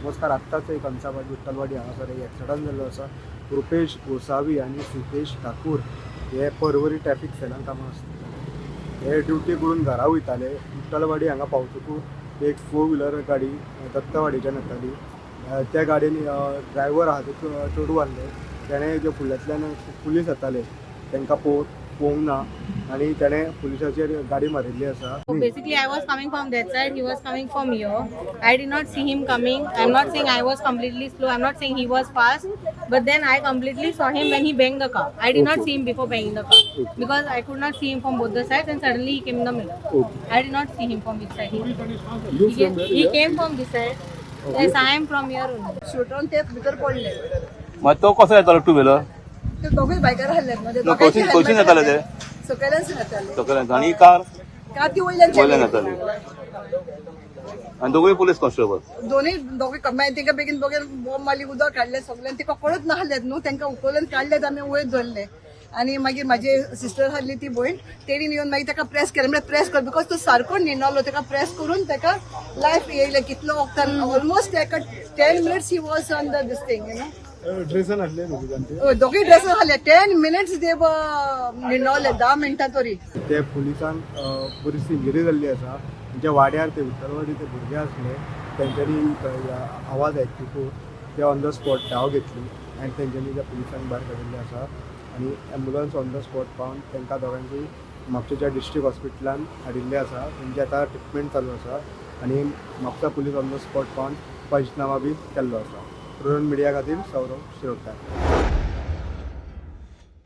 नमस्कार. आत्ताच एक अंचाबाद विठ्ठलवाडी हांगासर एक एक्सिडंट जाल्लो आसा. रुपेश गोसावी आनी सिद्धेश ठाकूर हे परवरी ट्रॅफिक सेलान कामां आसता. हे ड्युटी करून घरा वयताले. विठ्ठलवाडी हांगा पावतकूच एक 4 व्हिलर गाडी दत्तवाडीच्यान येताली. त्या गाडयेन ड्रायव्हर आहा तो चेडूं आहले. तेणें जे फुडल्यांतल्यान पुलीस येताले तांकां पळोवंक ना आनी तेणें पुलिसाचेर गाडी मारिल्ली आसा. So basically, I was coming from that side. He was coming from here. I did not see him coming. I'm not saying I was completely slow. I'm not saying he was fast. But then I completely saw him when he banged the car. I did not see him before banging the car because I could not see him from both the sides, and suddenly he came in the middle. I did not see him from which side. He came from this side. Yes, I am from here only. शूटरून ते भितर पडले. मग तो कसो येतालो two wheeler ते दोघे बायकार हल्ल्यात मध्ये कशी येताले ते सकयल्यान येताले सकयल्यान आणि कार का ती वयल्यान येताली आणि दोघे पोलीस कॉन्स्टेबल दोन्ही दोघे कमाय तेका बेगीन दोघे बॉम्ब मारली उदक काढले सगळ्यांनी तेका कळत ना हल्ल्यात न्हू तांकां उखलून काढल्यात आमी वयर धरले आणि मागीर माझी सिस्टर आहली ती भयण तेणीन येवन मागीर ताका प्रेस केलें म्हणजे प्रेस कर बिकॉज तो सारको न्हिदलो ताका प्रेस करून ताका लायफ येयले कितलो वखदान ऑलमोस्ट ताका 10 minutes he was on the this thing you know ड्रेसान हाडले न्हू तुज्यान दोघी ड्रेस घाले 10 minutes देव न्हिदले 10 मिनटां तरी ते पुलिसान बरी सिंगरी जाल्ली आसा. म्हणजे वाड्यार ते विठ्ठलवाडी ते भुरगे आसले तेंच्यांनी आवाज आयकून ते ऑन द स्पॉट धांव घेतली आनी तेंच्यांनी त्या पुलिसांक भायर काडिल्ले आसा आनी एम्बुलन्स ऑन द स्पॉट पावन तांकां दोगांयकूय म्हापशेच्या डिस्ट्रिक्ट हॉस्पिटलान हाडिल्ले आसा. तेंची आतां ट्रिटमेंट चालू आसा आनी Mapusa police on the spot पावन पंचनामा बी केल्लो आसा. रुरल मिडिया खातीर सौरव शिरोडकार.